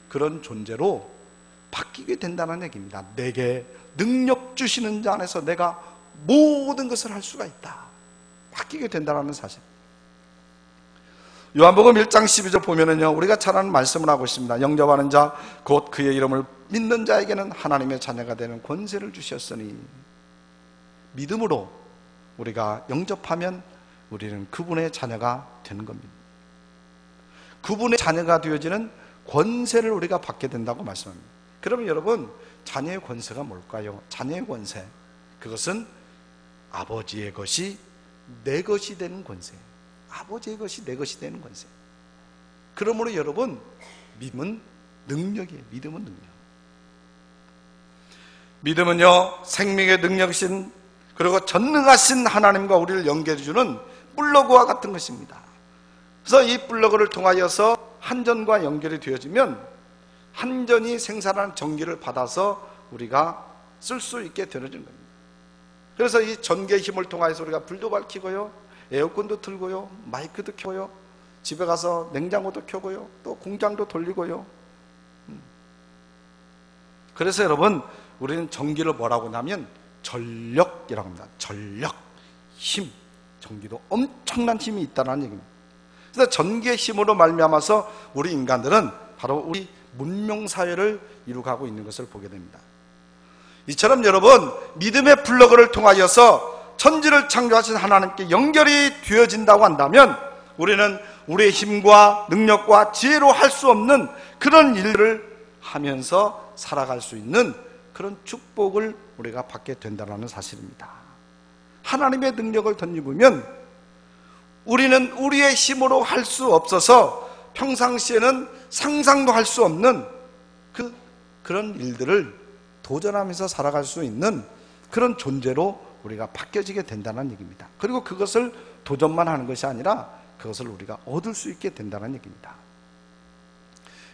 그런 존재로 바뀌게 된다는 얘기입니다. 내게 능력 주시는 자 안에서 내가 모든 것을 할 수가 있다. 바뀌게 된다는 사실. 요한복음 1장 12절 보면은요, 우리가 잘 아는 말씀을 하고 있습니다. 영접하는 자, 곧 그의 이름을 믿는 자에게는 하나님의 자녀가 되는 권세를 주셨으니, 믿음으로 우리가 영접하면 우리는 그분의 자녀가 되는 겁니다. 그분의 자녀가 되어지는 권세를 우리가 받게 된다고 말씀합니다. 그러면 여러분, 자녀의 권세가 뭘까요? 자녀의 권세, 그것은 아버지의 것이 내 것이 되는 권세. 아버지의 것이 내 것이 되는 권세. 그러므로 여러분, 믿음은 능력이에요. 믿음은 능력. 믿음은요, 생명의 능력이신, 그리고 전능하신 하나님과 우리를 연결해주는 플러그와 같은 것입니다. 그래서 이 플러그를 통하여서 한전과 연결이 되어지면 한전이 생산하는 전기를 받아서 우리가 쓸 수 있게 되어지는 겁니다. 그래서 이 전기의 힘을 통해서 우리가 불도 밝히고요, 에어컨도 틀고요, 마이크도 켜고요, 집에 가서 냉장고도 켜고요, 또 공장도 돌리고요. 그래서 여러분, 우리는 전기를 뭐라고 하냐면 전력이라고 합니다. 전력, 힘. 전기도 엄청난 힘이 있다는 얘기입니다. 그래서 전기의 힘으로 말미암아서 우리 인간들은 바로 우리 문명사회를 이루어가고 있는 것을 보게 됩니다. 이처럼 여러분, 믿음의 플러그를 통하여서 천지를 창조하신 하나님께 연결이 되어진다고 한다면, 우리는 우리의 힘과 능력과 지혜로 할 수 없는 그런 일을 하면서 살아갈 수 있는 그런 축복을 우리가 받게 된다는 사실입니다. 하나님의 능력을 덧입으면 우리는 우리의 힘으로 할 수 없어서 평상시에는 상상도 할 수 없는 그런 일들을 도전하면서 살아갈 수 있는 그런 존재로 우리가 바뀌어지게 된다는 얘기입니다. 그리고 그것을 도전만 하는 것이 아니라 그것을 우리가 얻을 수 있게 된다는 얘기입니다.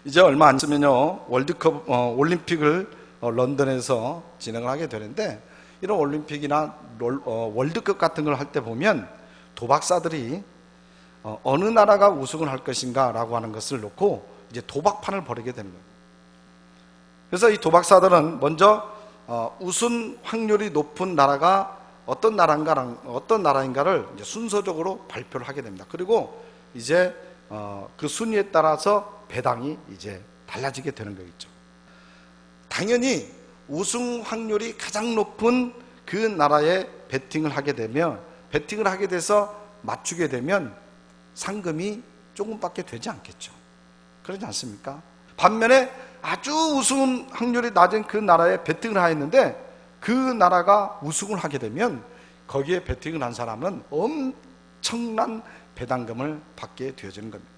이제 얼마 안 있으면요, 월드컵, 올림픽을 런던에서 진행을 하게 되는데, 이런 올림픽이나 월드컵 같은 걸 할 때 보면 도박사들이 어느 나라가 우승을 할 것인가 라고 하는 것을 놓고 이제 도박판을 벌이게 되는 거예요. 그래서 이 도박사들은 먼저 우승 확률이 높은 나라가 어떤 나라인가를 이제 순서적으로 발표를 하게 됩니다. 그리고 이제 그 순위에 따라서 배당이 이제 달라지게 되는 거겠죠. 당연히 우승 확률이 가장 높은 그 나라에 베팅을 하게 돼서 맞추게 되면 상금이 조금밖에 되지 않겠죠. 그러지 않습니까? 반면에 아주 우승 확률이 낮은 그 나라에 베팅을 하였는데 그 나라가 우승을 하게 되면 거기에 베팅을 한 사람은 엄청난 배당금을 받게 되어지는 겁니다.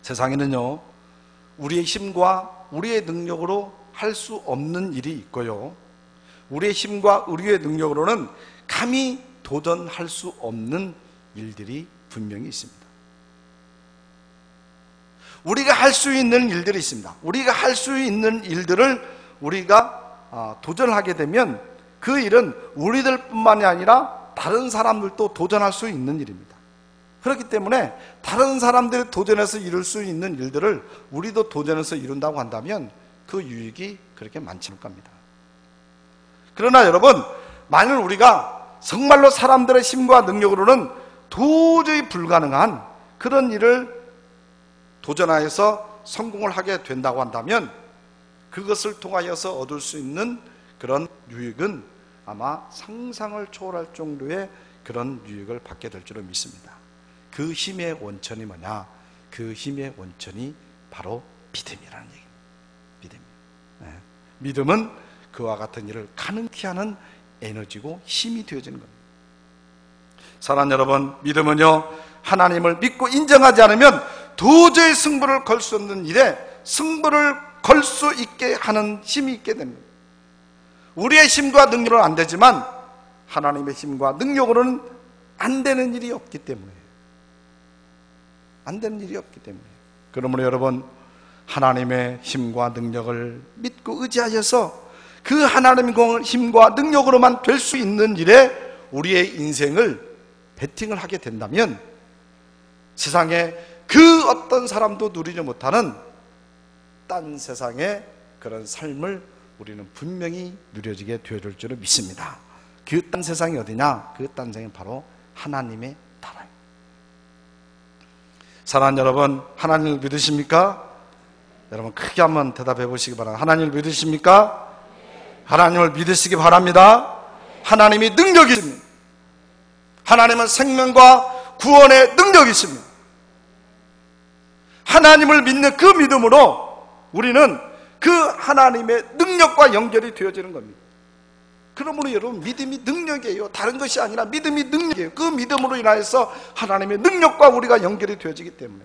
세상에는요, 우리의 힘과 우리의 능력으로 할 수 없는 일이 있고요, 우리의 힘과 우리의 능력으로는 감히 도전할 수 없는 일들이 분명히 있습니다. 우리가 할 수 있는 일들이 있습니다. 우리가 할 수 있는 일들을 우리가 도전하게 되면 그 일은 우리들뿐만이 아니라 다른 사람들도 도전할 수 있는 일입니다. 그렇기 때문에 다른 사람들이 도전해서 이룰 수 있는 일들을 우리도 도전해서 이룬다고 한다면 그 유익이 그렇게 많지 않을 겁니다. 그러나 여러분, 만일 우리가 정말로 사람들의 힘과 능력으로는 도저히 불가능한 그런 일을 도전하여서 성공을 하게 된다고 한다면 그것을 통하여서 얻을 수 있는 그런 유익은 아마 상상을 초월할 정도의 그런 유익을 받게 될 줄로 믿습니다. 그 힘의 원천이 뭐냐? 그 힘의 원천이 바로 믿음이라는 얘기입니다. 믿음. 믿음은 그와 같은 일을 가능케 하는 에너지고 힘이 되어지는 겁니다. 사랑하는 여러분, 믿음은요, 하나님을 믿고 인정하지 않으면 도저히 승부를 걸 수 없는 일에 승부를 걸 수 있게 하는 힘이 있게 됩니다. 우리의 힘과 능력으로는 안 되지만 하나님의 힘과 능력으로는 안 되는 일이 없기 때문에, 안 되는 일이 없기 때문에. 그러므로 여러분, 하나님의 힘과 능력을 믿고 의지하여서 그 하나님의 힘과 능력으로만 될 수 있는 일에 우리의 인생을 베팅을 하게 된다면 세상에 그 어떤 사람도 누리지 못하는 딴 세상의 그런 삶을 우리는 분명히 누려지게 되어줄 줄을 믿습니다. 그 딴 세상이 어디냐? 그 딴 세상이 바로 하나님의 나라입니다. 사랑하는 여러분, 하나님을 믿으십니까? 여러분 크게 한번 대답해 보시기 바랍니다. 하나님을 믿으십니까? 하나님을 믿으시기 바랍니다. 하나님이 능력이 있습니다. 하나님은 생명과 구원의 능력이 있습니다. 하나님을 믿는 그 믿음으로 우리는 그 하나님의 능력과 연결이 되어지는 겁니다. 그러므로 여러분, 믿음이 능력이에요. 다른 것이 아니라 믿음이 능력이에요. 그 믿음으로 인하여서 하나님의 능력과 우리가 연결이 되어지기 때문에.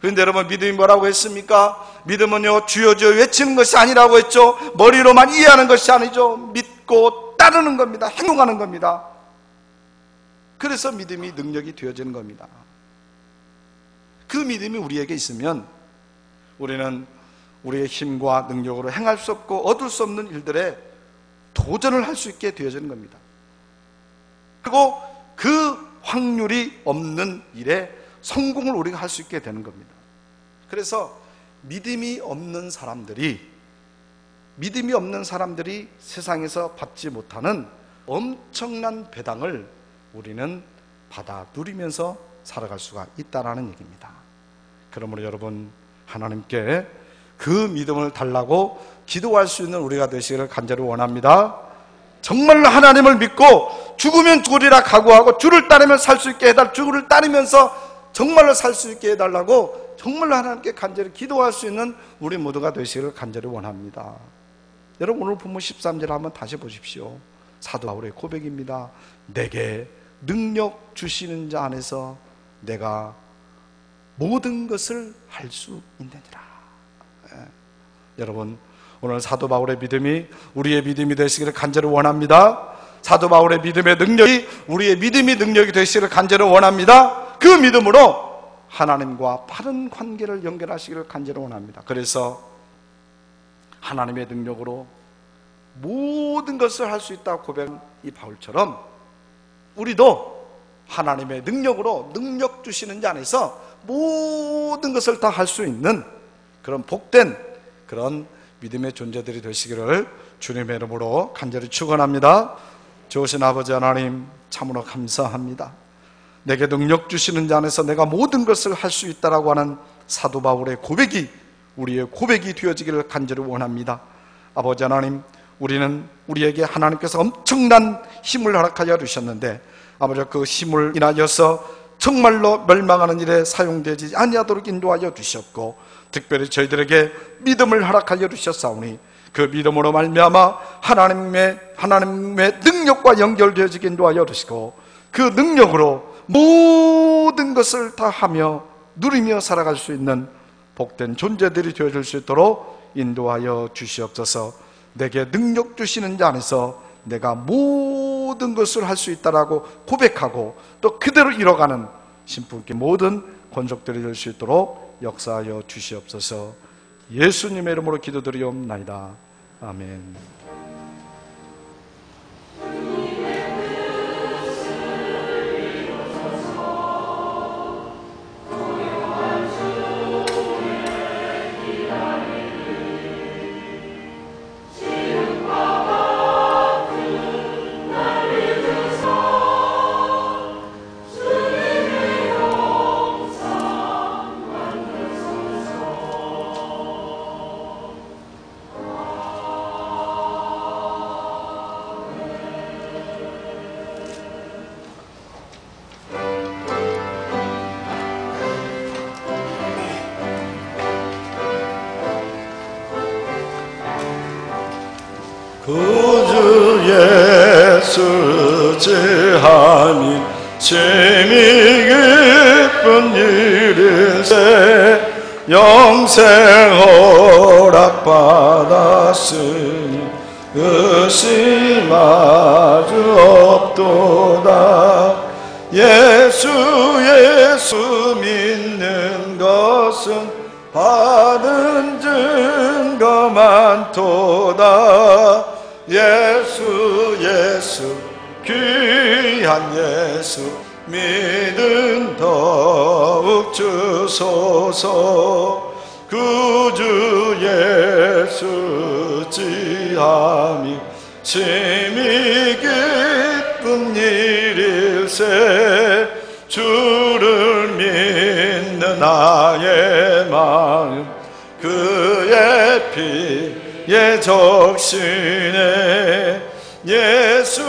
그런데 여러분, 믿음이 뭐라고 했습니까? 믿음은요, 주여 주여 외치는 것이 아니라고 했죠. 머리로만 이해하는 것이 아니죠. 믿고 따르는 겁니다. 행동하는 겁니다. 그래서 믿음이 능력이 되어지는 겁니다. 그 믿음이 우리에게 있으면 우리는 우리의 힘과 능력으로 행할 수 없고 얻을 수 없는 일들에 도전을 할 수 있게 되어지는 겁니다. 그리고 그 확률이 없는 일에 성공을 우리가 할 수 있게 되는 겁니다. 그래서 믿음이 없는 사람들이 세상에서 받지 못하는 엄청난 배당을 우리는 받아 누리면서 살아갈 수가 있다는 얘기입니다. 그러므로 여러분, 하나님께 그 믿음을 달라고 기도할 수 있는 우리가 되시기를 간절히 원합니다. 정말로 하나님을 믿고 죽으면 죽으리라 각오하고 주를 따르면 살 수 있게 해달라, 주를 따르면서 정말로 살 수 있게 해달라고 정말로 하나님께 간절히 기도할 수 있는 우리 모두가 되시기를 간절히 원합니다. 여러분, 오늘 본문 13절 한번 다시 보십시오. 사도 바울의 고백입니다. 내게 능력 주시는 자 안에서 내가 모든 것을 할 수 있느니라. 여러분, 오늘 사도 바울의 믿음이 우리의 믿음이 되시기를 간절히 원합니다. 사도 바울의 믿음의 능력이 우리의 믿음이 능력이 되시기를 간절히 원합니다. 그 믿음으로 하나님과 바른 관계를 연결하시기를 간절히 원합니다. 그래서 하나님의 능력으로 모든 것을 할 수 있다고 고백한 이 바울처럼 우리도 하나님의 능력으로 능력 주시는 자 안에서 모든 것을 다 할 수 있는 그런 복된 그런 믿음의 존재들이 되시기를 주님의 이름으로 간절히 축원합니다. 좋으신 아버지 하나님, 참으로 감사합니다. 내게 능력 주시는 자 안에서 내가 모든 것을 할 수 있다라고 하는 사도 바울의 고백이 우리의 고백이 되어지기를 간절히 원합니다. 아버지 하나님, 우리는 우리에게 하나님께서 엄청난 힘을 허락하여 주셨는데 아버지, 그 힘을 인하여서 정말로 멸망하는 일에 사용되지 아니하도록 인도하여 주셨고, 특별히 저희들에게 믿음을 허락하여 주셨사오니 그 믿음으로 말미암아 하나님의 능력과 연결되어지게 인도하여 주시고, 그 능력으로 모든 것을 다 하며 누리며 살아갈 수 있는 복된 존재들이 되어질 수 있도록 인도하여 주시옵소서. 내게 능력 주시는 자 안에서 내가 모든 것을 할 수 있다라고 고백하고 또 그대로 이뤄가는 신분께 모든 권속들이 될 수 있도록 역사하여 주시옵소서. 예수님의 이름으로 기도드리옵나이다. 아멘. 예수 지함이 심히 기쁜 일일세 영생 허락받았으니 의심하주 없도다. 예수 믿는 것은 받은 증거 많도다. 예수 귀한 예수 믿음 더욱 주소서. 구주 예수 지함이 심히 기쁜 일일세 주를 믿는 나의 마음 그의 피에 적시네. 예수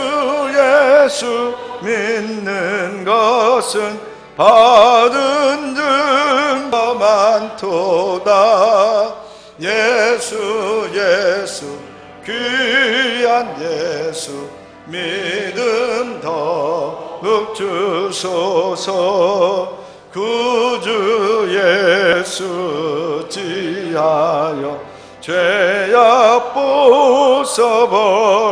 믿는 것은 받은 증거 많도다. 예수 귀한 예수 믿음 더욱 주소서. 구주 예수 지하여 죄악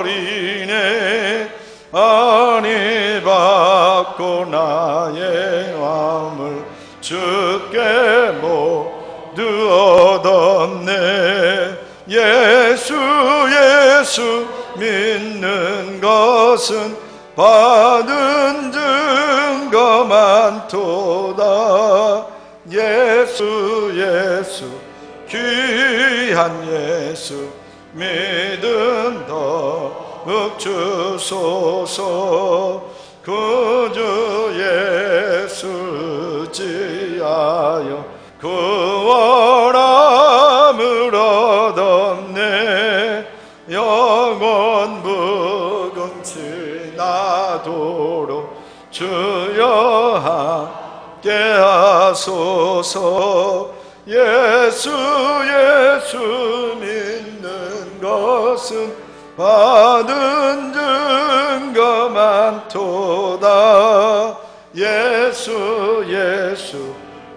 벗어버리네. 아니 받고 나의 마음을 주께 모두 얻었네. 예수 믿는 것은 받은 증거 많도다. 예수 귀한 예수 믿음 더욱 주소서. 구주 예수 지하여 구원함을 얻었네. 영원 부금 지나도록 주여 함께 하소서. 예수 믿는 것은 받은 증거 많도다. 예수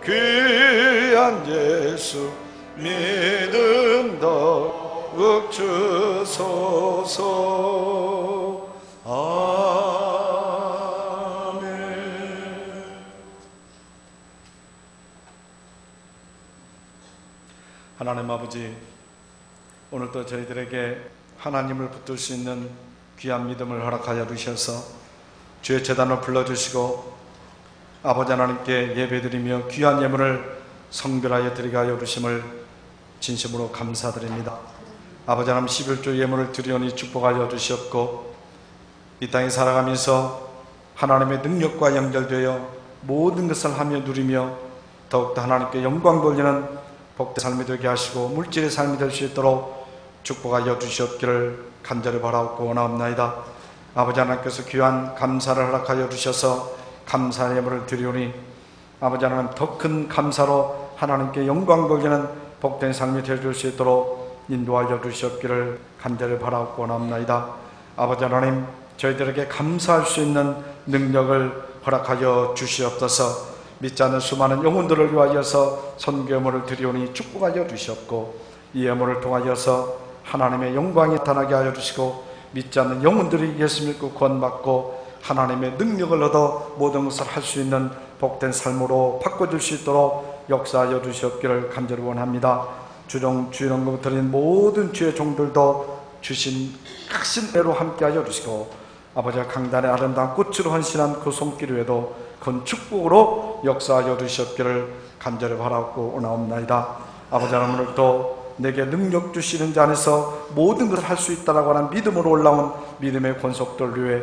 귀한 예수 믿음 더욱 주소서. 아멘. 하나님 아버지, 오늘도 저희들에게 하나님을 붙들 수 있는 귀한 믿음을 허락하여 주셔서 주의 제단을 불러주시고 아버지 하나님께 예배드리며 귀한 예물을 성별하여 드리게 하여 주심을 진심으로 감사드립니다. 아버지 하나님 11조 예물을 드리오니 축복하여 주시옵고 이 땅에 살아가면서 하나님의 능력과 연결되어 모든 것을 하며 누리며 더욱더 하나님께 영광 돌리는 복된 삶이 되게 하시고 물질의 삶이 될 수 있도록 축복하여 주시옵기를 간절히 바라옵고 원하옵나이다. 아버지 하나님께서 귀한 감사를 허락하여 주셔서 감사의 예물을 드리오니 아버지 하나님 더 큰 감사로 하나님께 영광 돌리는 복된 삶이 되어줄 수 있도록 인도하여 주시옵기를 간절히 바라옵고 원하옵나이다. 아버지 하나님 저희들에게 감사할 수 있는 능력을 허락하여 주시옵소서. 믿지 않는 수많은 영혼들을 위하여서 선교예물을 드리오니 축복하여 주시옵고 이 예물을 통하여서 하나님의 영광이 나타나게 하여 주시고 믿지 않는 영혼들이 예수 믿고 구원받고 하나님의 능력을 얻어 모든 것을 할 수 있는 복된 삶으로 바꿔줄 수 있도록 역사하여 주시옵기를 간절히 원합니다. 주령금 드린 모든 주의 종들도 주신 크신 애로 함께하여 주시고 아버지가 강단의 아름다운 꽃으로 헌신한 그 손길 위에도 큰 축복으로 역사하여 주시옵기를 간절히 바라고 원하옵나이다. 아버지 하나님을 또 내게 능력 주시는 자 안에서 모든 것을 할 수 있다라고 하는 믿음으로 올라온 믿음의 권속들 위해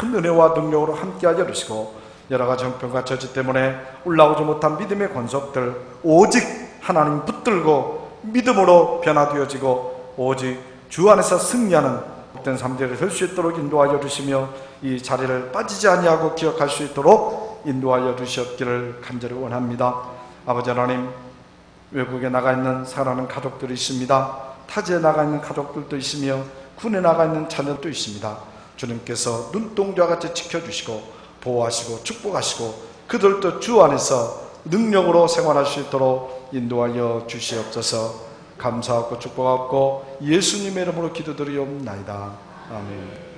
큰 은혜와 능력으로 함께하여 주시고 여러 가지 형편과 저지 때문에 올라오지 못한 믿음의 권속들 오직 하나님 붙들고 믿음으로 변화되어지고 오직 주 안에서 승리하는 복된 삶들이 될 수 있도록 인도하여 주시며 이 자리를 빠지지 아니하고 기억할 수 있도록 인도하여 주시옵기를 간절히 원합니다. 아버지 하나님 외국에 나가 있는 사랑하는 가족들이 있습니다. 타지에 나가 있는 가족들도 있으며 군에 나가 있는 자녀도 있습니다. 주님께서 눈동자와 같이 지켜주시고 보호하시고 축복하시고 그들도 주 안에서 능력으로 생활할 수 있도록 인도하여 주시옵소서. 감사하고 축복하고 예수님의 이름으로 기도드리옵나이다. 아멘.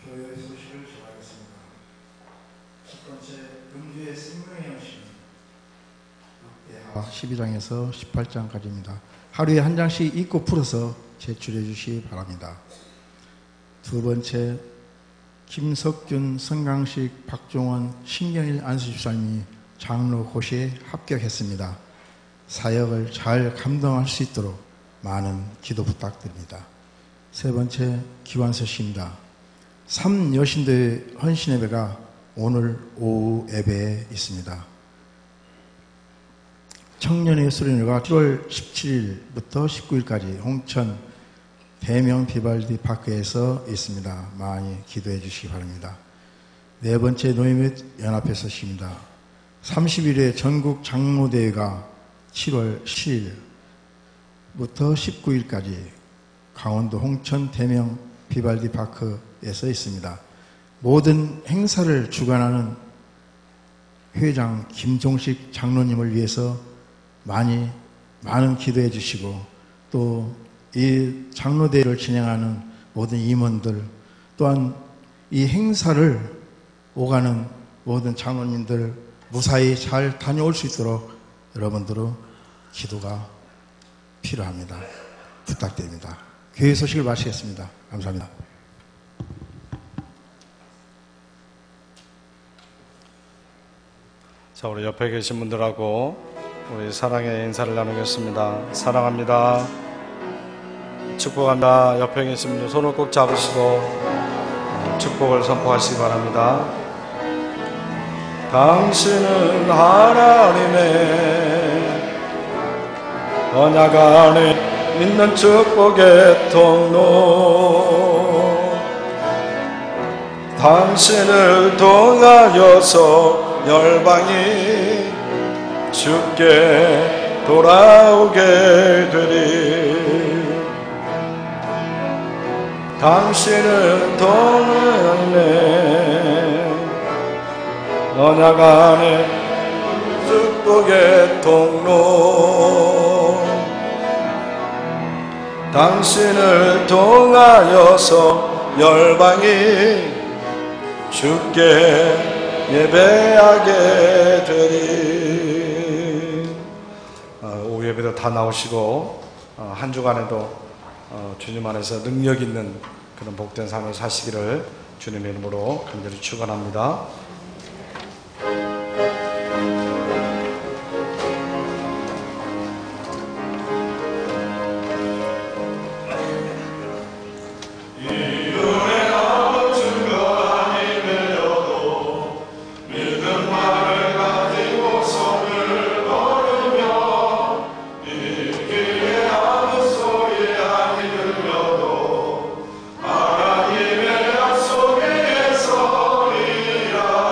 교회의 소식을 전하겠습니다. 첫 번째, 은주의 생명의 여신 룩대하 12장에서 18장까지입니다. 하루에 한 장씩 읽고 풀어서 제출해 주시기 바랍니다. 두 번째, 김석균, 성강식, 박종원, 신경일 안수집사님이 장로 고시에 합격했습니다. 사역을 잘 감당할 수 있도록 많은 기도 부탁드립니다. 세 번째, 기완서 씨입니다. 3여신도의 헌신예배가 오늘 오후 예배에 있습니다. 청년의 수련회가 7월 17일부터 19일까지 홍천 대명 비발디 파크에서 있습니다. 많이 기도해 주시기 바랍니다. 네 번째, 노예및 연합회 소식입니다. 30일에 전국 장로대회가 7월 10일부터 19일까지 강원도 홍천 대명 비발디 파크에서 있습니다. 모든 행사를 주관하는 회장 김종식 장로님을 위해서 많은 기도해 주시고, 또 이 장로대회를 진행하는 모든 임원들, 또한 이 행사를 오가는 모든 장로님들 무사히 잘 다녀올 수 있도록 여러분들의 기도가 필요합니다. 부탁드립니다. 교회 소식을 마치겠습니다. 감사합니다. 자, 우리 옆에 계신 분들하고 우리 사랑의 인사를 나누겠습니다. 사랑합니다. 축복합니다. 옆에 계신 분들 손을 꼭 잡으시고 축복을 선포하시기 바랍니다. 당신은 하나님의 언약 안에 있는 축복의 통로, 당신을 통하여서 열방이 주께 돌아오게 되리. 당신은 통하네 언약 안에 축복의 통로, 당신을 통하여서 열방이 주께 예배하게 되리. 오후 예배도 다 나오시고 한 주간에도 주님 안에서 능력 있는 그런 복된 삶을 사시기를 주님의 이름으로 간절히 축원합니다. 하나님의 약속의 소리라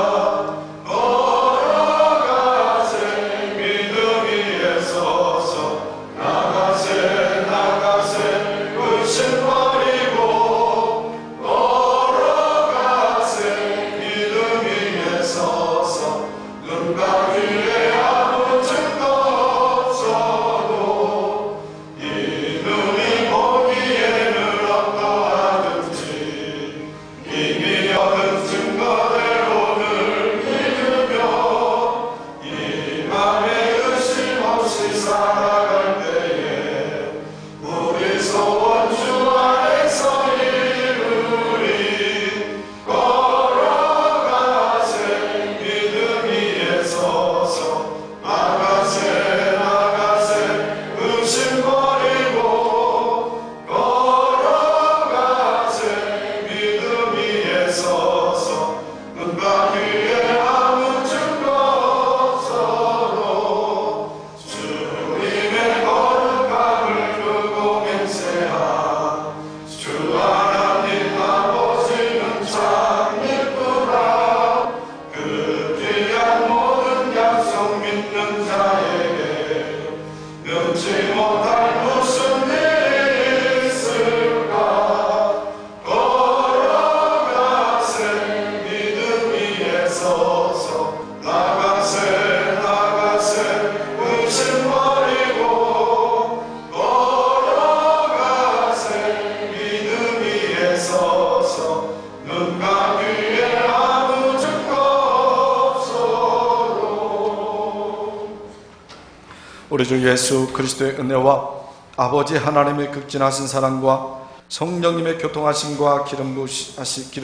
우리 주 예수 그리스도의 은혜와 아버지 하나님의 극진하신 사랑과 성령님의 교통하심과 기름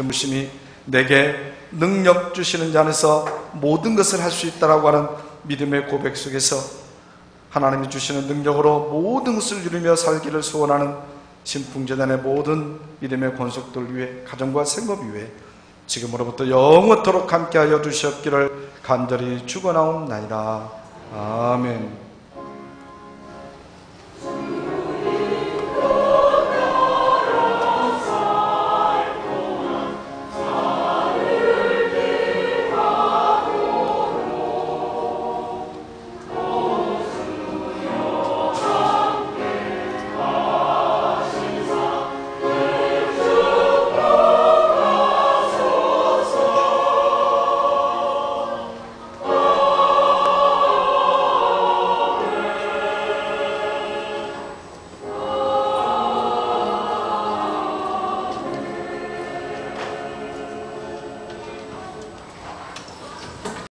부심이 내게 능력 주시는 자 안에서 모든 것을 할 수 있다라고 하는 믿음의 고백 속에서 하나님이 주시는 능력으로 모든 것을 누리며 살기를 소원하는 신풍재단의 모든 믿음의 권속들 위해 가정과 생업 위해 지금으로부터 영원토록 함께하여 주시옵기를 간절히 축원하옵나이다. 아멘.